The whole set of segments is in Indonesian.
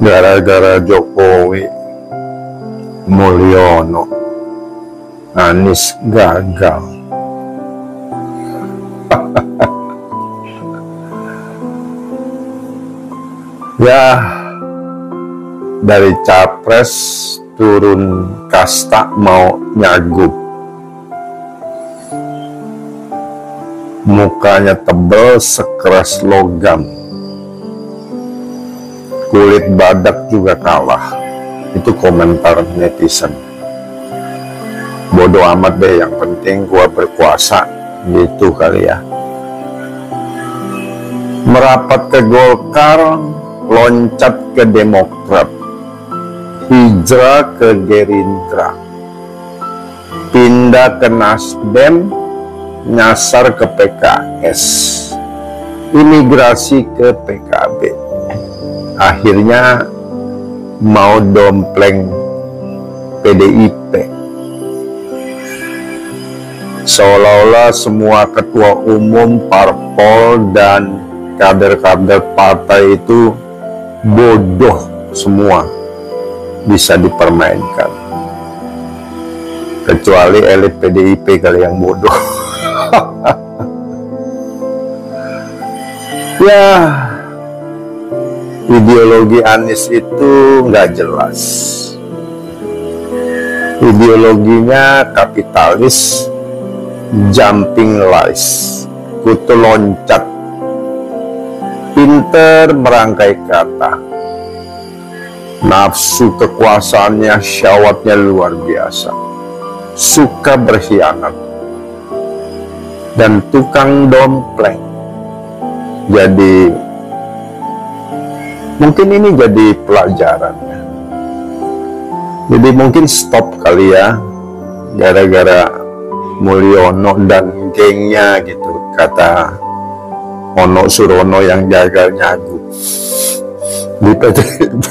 Gara-gara Jokowi, Mulyono, Anies gagal. Ya, dari capres turun kasta mau nyagup. Mukanya tebel sekeras logam. Kulit badak juga kalah. Itu komentar netizen. Bodoh amat deh, yang penting gua berkuasa. Gitu kali ya. Merapat ke Golkar, loncat ke Demokrat, hijrah ke Gerindra, pindah ke Nasdem, nyasar ke PKS, imigrasi ke PKB. Akhirnya mau dompleng PDIP. Seolah-olah semua ketua umum parpol dan kader-kader partai itu bodoh semua, bisa dipermainkan. Kecuali elit PDIP kali yang bodoh. Ya, ideologi Anies itu nggak jelas. Ideologinya kapitalis, jumping lies, kutu loncat, pinter merangkai kata, nafsu kekuasaannya, syahwatnya luar biasa, suka berkhianat, dan tukang dompleng. Jadi mungkin ini jadi pelajaran. Jadi mungkin stop kali ya, gara-gara Mulyono dan gengnya gitu, kata Ono Surono yang gagal nyagu di PDIP.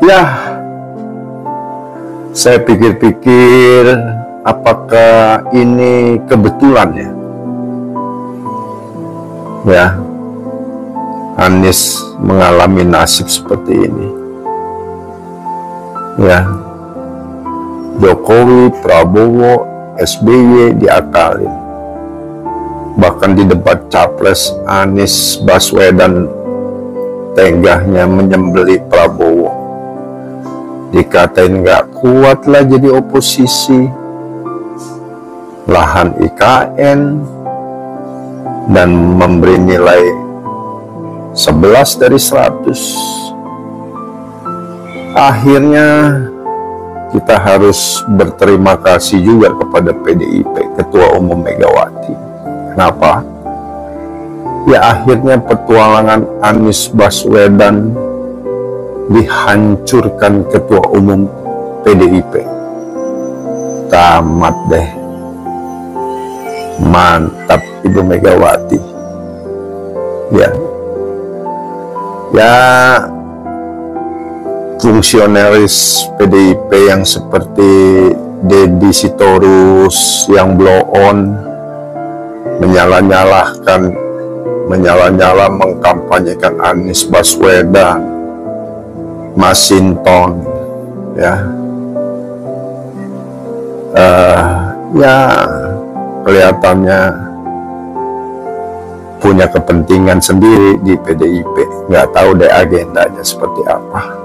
Ya, saya pikir-pikir, apakah ini kebetulan ya? Ya, Anies mengalami nasib seperti ini. Ya, Jokowi, Prabowo, SBY diakalin. Bahkan di debat capres, Anies Baswedan tegahnya menyembelih Prabowo. Dikatain nggak kuat lah jadi oposisi, lahan IKN, dan memberi nilai 11 dari 100. Akhirnya kita harus berterima kasih juga kepada PDIP, Ketua Umum Megawati. Kenapa? Ya, akhirnya petualangan Anies Baswedan dihancurkan Ketua Umum PDIP. Tamat deh. Mantap Ibu Megawati. Ya, fungsionaris PDIP yang seperti Deddy Sitorus yang blow on, menyala mengkampanyekan Anies Baswedan, Masinton, ya, kelihatannya punya kepentingan sendiri di PDIP. Nggak tahu deh agendanya seperti apa.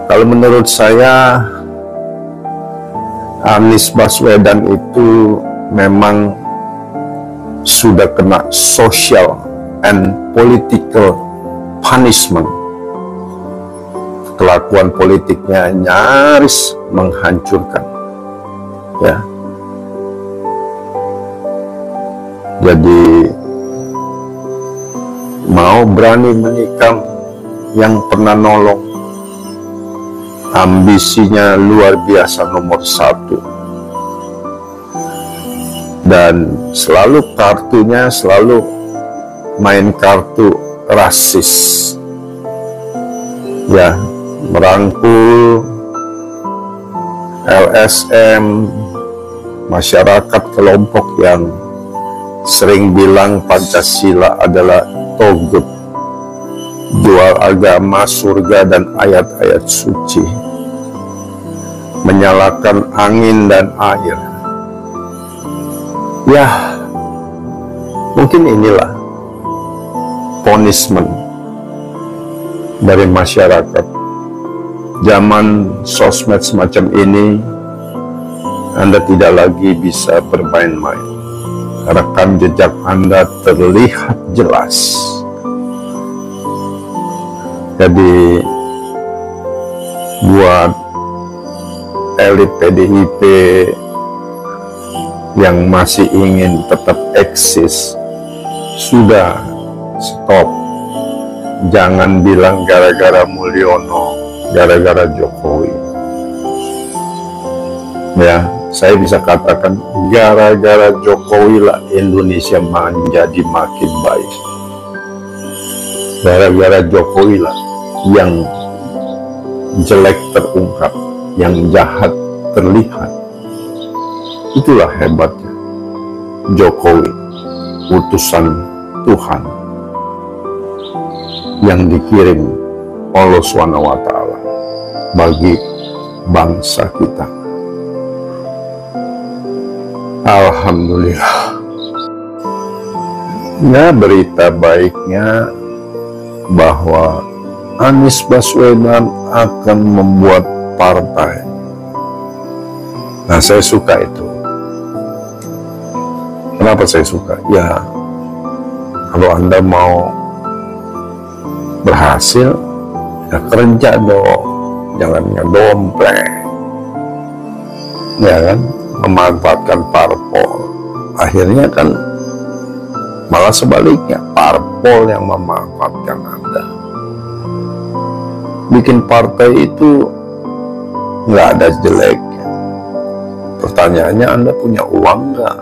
Kalau menurut saya, Anies Baswedan itu memang sudah kena social and political punishment. Kelakuan politiknya nyaris menghancurkan. Ya. Jadi mau berani menikam yang pernah nolong. Ambisinya luar biasa, nomor 1. Dan selalu kartunya main kartu rasis. Ya, merangkul LSM, masyarakat kelompok yang sering bilang Pancasila adalah togut. jual agama, surga, dan ayat-ayat suci, menyalakan angin dan air. Ya, mungkin inilah punishment dari masyarakat. Zaman sosmed semacam ini, Anda tidak lagi bisa bermain-main. Rekam jejak Anda terlihat jelas. Jadi buat elit PDIP yang masih ingin tetap eksis, sudah stop. Jangan bilang gara-gara Mulyono, gara-gara Jokowi. Ya, saya bisa katakan gara-gara Jokowi lah Indonesia menjadi makin baik. Gara-gara Jokowi lah yang jelek terungkap, yang jahat terlihat. Itulah hebatnya Jokowi, utusan Tuhan yang dikirim Allah SWT bagi bangsa kita. Alhamdulillah. Ya, berita baiknya bahwa Anies Baswedan akan membuat partai. Nah, saya suka itu. Kenapa saya suka? Ya, kalau Anda mau berhasil, ya kerja dong, jangan ngedompleng, ya kan, memanfaatkan parpol. Akhirnya kan malah sebaliknya, parpol yang memanfaatkan Anda. Bikin partai itu nggak ada jeleknya. Pertanyaannya, Anda punya uang nggak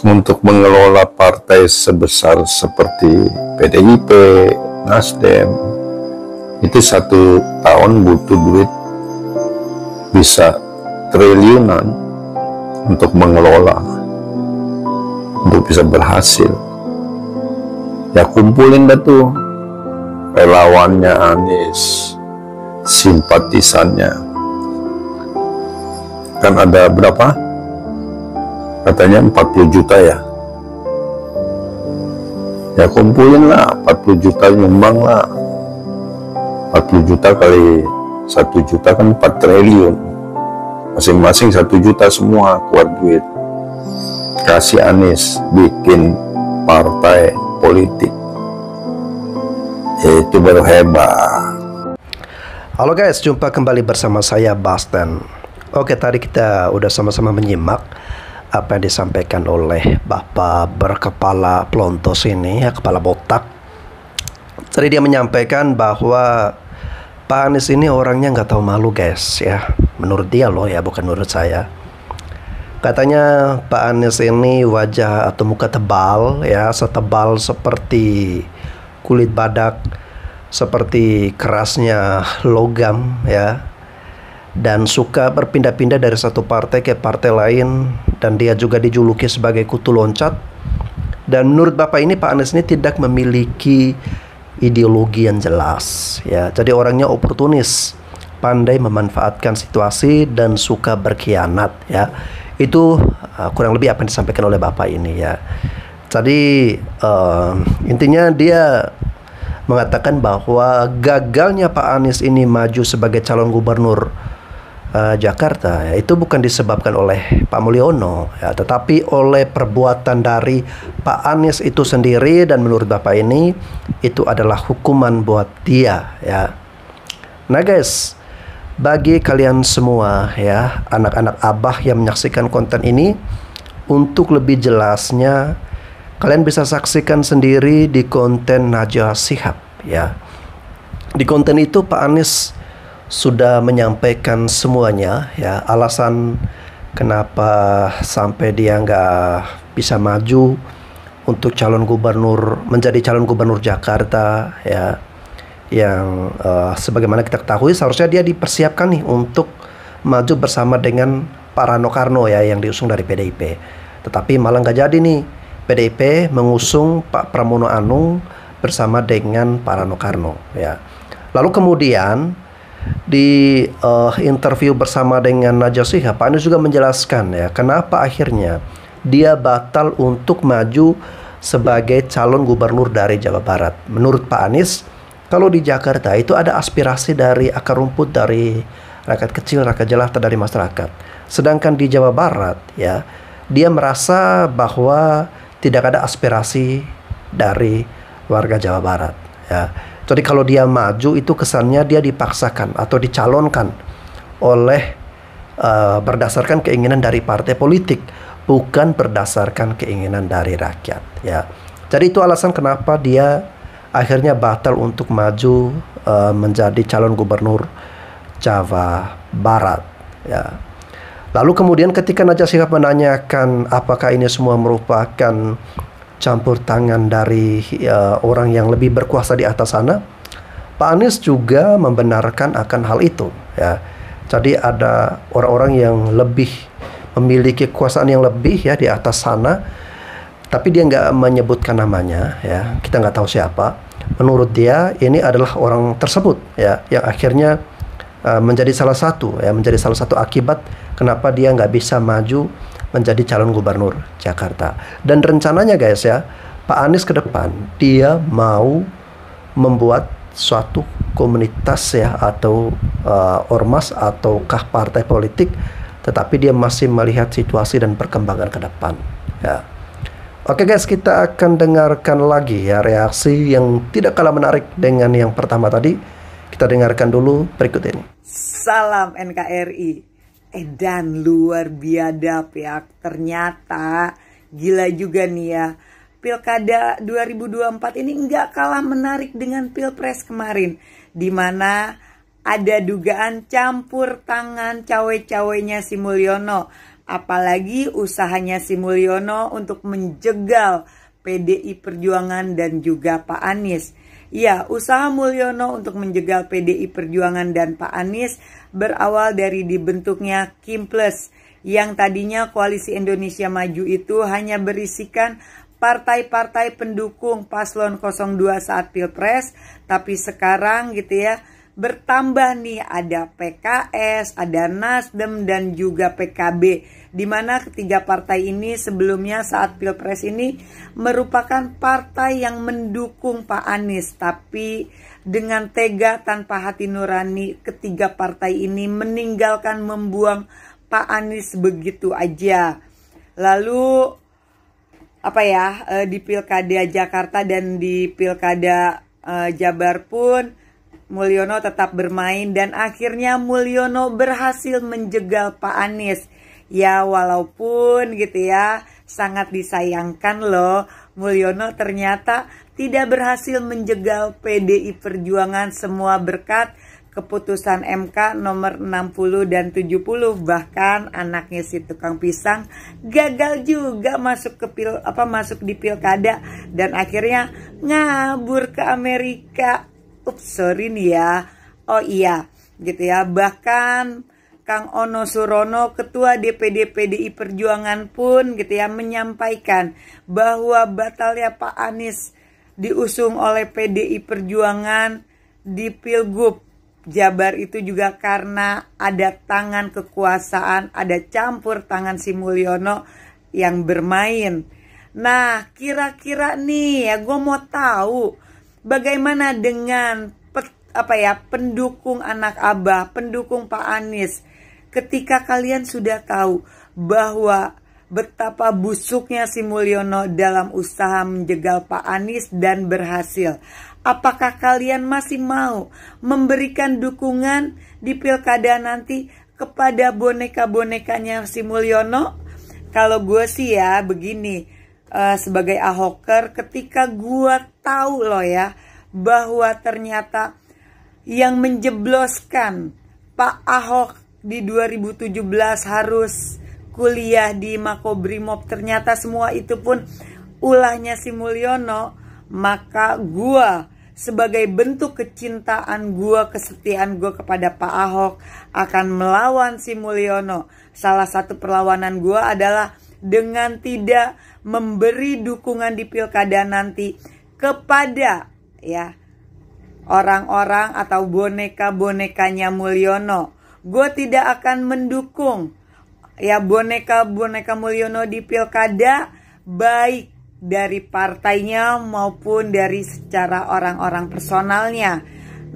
untuk mengelola partai sebesar seperti PDIP, Nasdem? Itu 1 tahun butuh duit bisa triliunan untuk mengelola, untuk bisa berhasil. Ya, kumpulin dah tuh relawannya Anies, simpatisannya. Kan ada berapa? Katanya 40 juta ya. Ya, kumpulin lah 40 juta, nyumbang lah. 40 juta kali 1 juta kan 4 triliun. Masing-masing 1 juta semua keluar duit. Kasih Anies bikin partai politik. Itu baru hebat. Halo guys, jumpa kembali bersama saya Basten. Oke, tadi kita udah sama-sama menyimak apa yang disampaikan oleh Bapak berkepala pelontos ini, ya, kepala botak. Tadi dia menyampaikan bahwa Pak Anies ini orangnya nggak tahu malu guys, ya. Menurut dia loh ya, bukan menurut saya. Katanya Pak Anies ini wajah atau muka tebal, ya, setebal seperti kulit badak, seperti kerasnya logam, ya, dan suka berpindah-pindah dari satu partai ke partai lain, dan dia juga dijuluki sebagai kutu loncat. Dan menurut Bapak ini, Pak Anies ini tidak memiliki ideologi yang jelas, ya. Jadi orangnya oportunis, pandai memanfaatkan situasi dan suka berkhianat, ya. Itu kurang lebih apa yang disampaikan oleh Bapak ini, ya. Jadi intinya dia mengatakan bahwa gagalnya Pak Anies ini maju sebagai calon gubernur Jakarta, ya, itu bukan disebabkan oleh Pak Mulyono, ya, tetapi oleh perbuatan dari Pak Anies itu sendiri. Dan menurut Bapak ini itu adalah hukuman buat dia, ya. Nah guys, bagi kalian semua, ya, anak-anak abah yang menyaksikan konten ini, untuk lebih jelasnya kalian bisa saksikan sendiri di konten Najwa Shihab, ya. Di konten itu Pak Anies sudah menyampaikan semuanya, ya, alasan kenapa sampai dia nggak bisa maju untuk menjadi calon gubernur Jakarta, ya, yang sebagaimana kita ketahui seharusnya dia dipersiapkan nih untuk maju bersama dengan Pak Rano Karno, ya, yang diusung dari PDIP. Tetapi malah nggak jadi nih, PDIP mengusung Pak Pramono Anung bersama dengan Pak Rano Karno ya. Lalu kemudian di interview bersama dengan Najwa Shihab, Pak Anies juga menjelaskan ya kenapa akhirnya dia batal untuk maju sebagai calon gubernur dari Jawa Barat. Menurut Pak Anies, kalau di Jakarta itu ada aspirasi dari akar rumput, dari rakyat kecil, rakyat jelata, dari masyarakat. Sedangkan di Jawa Barat ya, dia merasa bahwa tidak ada aspirasi dari warga Jawa Barat ya. Jadi kalau dia maju itu kesannya dia dipaksakan atau dicalonkan oleh berdasarkan keinginan dari partai politik, bukan berdasarkan keinginan dari rakyat ya. Jadi itu alasan kenapa dia akhirnya batal untuk maju menjadi calon gubernur Jawa Barat ya. Lalu kemudian ketika Najwa Shihab menanyakan apakah ini semua merupakan campur tangan dari orang yang lebih berkuasa di atas sana, Pak Anies juga membenarkan akan hal itu ya. Jadi ada orang-orang yang lebih memiliki kekuasaan yang lebih ya di atas sana, tapi dia nggak menyebutkan namanya ya, kita nggak tahu siapa. Menurut dia ini adalah orang tersebut ya yang akhirnya menjadi salah satu akibat kenapa dia nggak bisa maju menjadi calon gubernur Jakarta. Dan rencananya guys ya, Pak Anies ke depan dia mau membuat suatu komunitas ya atau ormas ataukah partai politik, tetapi dia masih melihat situasi dan perkembangan ke depan ya. Oke guys, kita akan dengarkan lagi ya reaksi yang tidak kalah menarik dengan yang pertama tadi. Kita dengarkan dulu berikut ini. Salam NKRI. Dan luar biadab ya, ternyata gila juga nih ya. Pilkada 2024 ini nggak kalah menarik dengan Pilpres kemarin, di mana ada dugaan campur tangan cawe-cawenya si Mulyono. Apalagi usahanya si Mulyono untuk menjegal PDI Perjuangan dan juga Pak Anies. Ya, usaha Mulyono untuk menjegal PDI Perjuangan dan Pak Anies berawal dari dibentuknya Kimples, yang tadinya Koalisi Indonesia Maju itu hanya berisikan partai-partai pendukung paslon 02 saat Pilpres, tapi sekarang gitu ya, bertambah nih ada PKS, ada Nasdem dan juga PKB, di mana ketiga partai ini sebelumnya saat Pilpres ini merupakan partai yang mendukung Pak Anies, tapi dengan tega tanpa hati nurani ketiga partai ini meninggalkan, membuang Pak Anies begitu aja. Lalu di Pilkada Jakarta dan di Pilkada Jabar pun Mulyono tetap bermain dan akhirnya Mulyono berhasil menjegal Pak Anies. Ya walaupun gitu ya sangat disayangkan loh, Mulyono ternyata tidak berhasil menjegal PDI Perjuangan, semua berkat keputusan MK nomor 60 dan 70. Bahkan anaknya si tukang pisang gagal juga masuk di pilkada dan akhirnya ngabur ke Amerika. Sorry nih ya. Oh iya, gitu ya. Bahkan Kang Ono Surono, Ketua DPD PDI Perjuangan pun gitu ya menyampaikan bahwa batalnya Pak Anies diusung oleh PDI Perjuangan di Pilgub Jabar itu juga karena ada tangan kekuasaan, ada campur tangan si Mulyono yang bermain. Nah, kira-kira nih ya gue mau tahu bagaimana dengan pendukung anak Abah, pendukung Pak Anies, ketika kalian sudah tahu bahwa betapa busuknya si Mulyono dalam usaha menjegal Pak Anies dan berhasil. Apakah kalian masih mau memberikan dukungan di pilkada nanti kepada boneka-bonekanya si Mulyono? Kalau gue sih ya begini, sebagai Ahoker, ketika gue tahu loh ya bahwa ternyata yang menjebloskan Pak Ahok di 2017 harus kuliah di Makobrimob, ternyata semua itu pun ulahnya si Mulyono, maka gua sebagai bentuk kecintaan gua, kesetiaan gua kepada Pak Ahok akan melawan si Mulyono. Salah satu perlawanan gua adalah dengan tidak memberi dukungan di pilkada nanti kepada ya orang-orang atau boneka-bonekanya Mulyono. Gue tidak akan mendukung ya boneka-boneka Mulyono di pilkada, baik dari partainya maupun dari secara orang-orang personalnya.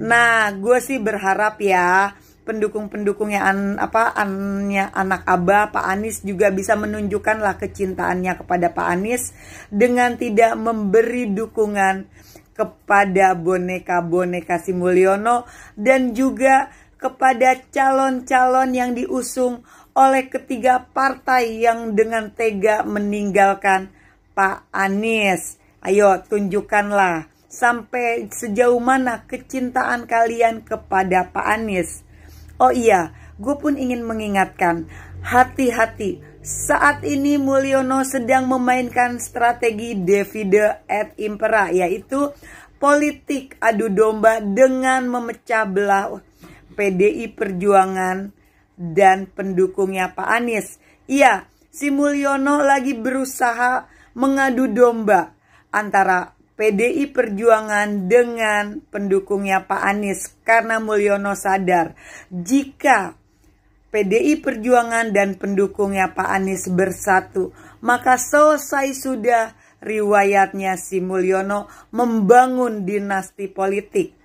Nah, gue sih berharap ya pendukung-pendukungnya anak Abah, Pak Anies juga bisa menunjukkanlah kecintaannya kepada Pak Anies dengan tidak memberi dukungan kepada boneka-boneka si Mulyono dan juga kepada calon-calon yang diusung oleh ketiga partai yang dengan tega meninggalkan Pak Anies. Ayo tunjukkanlah sampai sejauh mana kecintaan kalian kepada Pak Anies. Oh iya, gue pun ingin mengingatkan, hati-hati. Saat ini Mulyono sedang memainkan strategi divide et impera, yaitu politik adu domba dengan memecah belah PDI Perjuangan dan pendukungnya Pak Anies. Iya, si Mulyono lagi berusaha mengadu domba antara PDI Perjuangan dengan pendukungnya Pak Anies karena Mulyono sadar jika PDI Perjuangan dan pendukungnya Pak Anies bersatu, maka selesai sudah riwayatnya si Mulyono membangun dinasti politik.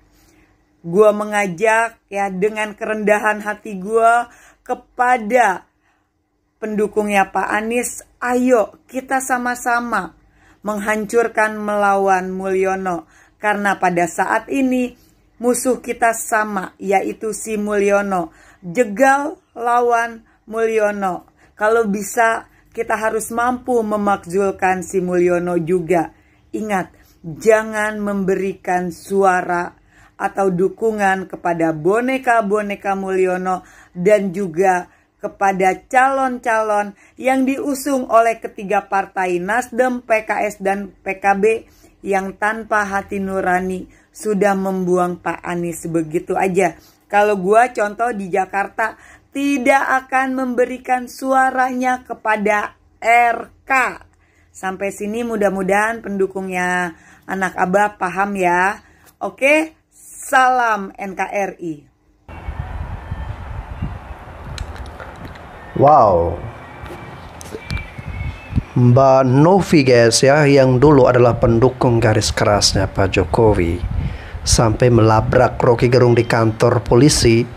Gua mengajak ya dengan kerendahan hati gua kepada pendukungnya Pak Anies, ayo kita sama-sama menghancurkan melawan Mulyono. Karena pada saat ini musuh kita sama, yaitu si Mulyono. Jegal lawan Mulyono. Kalau bisa kita harus mampu memakzulkan si Mulyono juga. Ingat, jangan memberikan suara atau dukungan kepada boneka-boneka Mulyono dan juga kepada calon-calon yang diusung oleh ketiga partai Nasdem, PKS, dan PKB yang tanpa hati nurani sudah membuang Pak Anies begitu aja. Kalau gua contoh di Jakarta tidak akan memberikan suaranya kepada RK. Sampai sini mudah-mudahan pendukungnya anak Abah paham ya. Oke, salam NKRI. Wow, Mbak Novi guys ya, yang dulu adalah pendukung garis kerasnya Pak Jokowi, sampai melabrak Rocky Gerung di kantor polisi,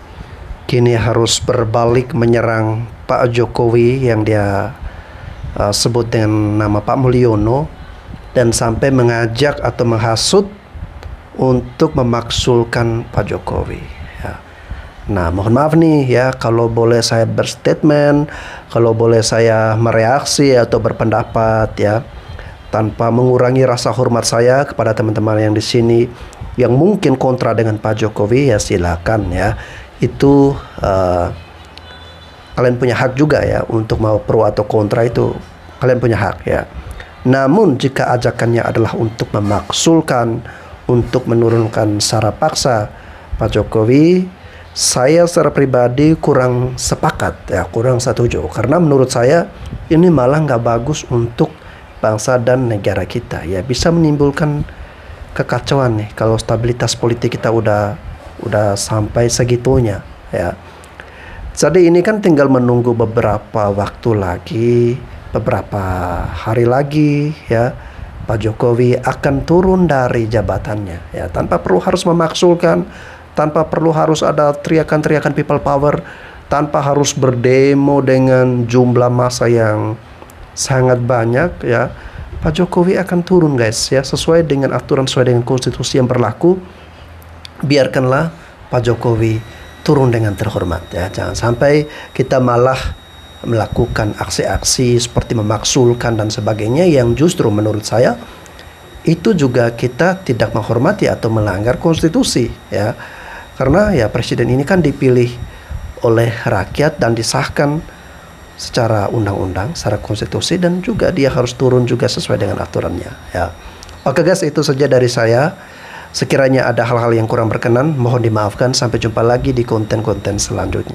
kini harus berbalik menyerang Pak Jokowi yang dia sebut dengan nama Pak Mulyono, dan sampai mengajak atau menghasut untuk memaksulkan Pak Jokowi. Nah, mohon maaf nih ya, kalau boleh saya berstatement, kalau boleh saya mereaksi atau berpendapat ya, tanpa mengurangi rasa hormat saya kepada teman-teman yang di sini yang mungkin kontra dengan Pak Jokowi, ya silakan ya. Itu kalian punya hak juga ya untuk mau pro atau kontra, itu kalian punya hak ya. Namun jika ajakannya adalah untuk memaksulkan, untuk menurunkan secara paksa Pak Jokowi, saya secara pribadi kurang sepakat ya, kurang setuju, karena menurut saya ini malah nggak bagus untuk bangsa dan negara kita ya, bisa menimbulkan kekacauan nih kalau stabilitas politik kita udah sampai segitunya ya. Jadi ini kan tinggal menunggu beberapa waktu lagi, beberapa hari lagi ya, Pak Jokowi akan turun dari jabatannya ya, tanpa perlu harus memaksulkan, tanpa perlu harus ada teriakan-teriakan people power, tanpa harus berdemo dengan jumlah massa yang sangat banyak ya. Pak Jokowi akan turun guys ya, sesuai dengan aturan, sesuai dengan konstitusi yang berlaku. Biarkanlah Pak Jokowi turun dengan terhormat ya. Jangan sampai kita malah melakukan aksi-aksi seperti memaksulkan dan sebagainya, yang justru menurut saya itu juga kita tidak menghormati atau melanggar konstitusi ya. Karena ya presiden ini kan dipilih oleh rakyat dan disahkan secara undang-undang, secara konstitusi, dan juga dia harus turun juga sesuai dengan aturannya ya. Oke guys, itu saja dari saya. Sekiranya ada hal-hal yang kurang berkenan, mohon dimaafkan. Sampai jumpa lagi di konten-konten selanjutnya.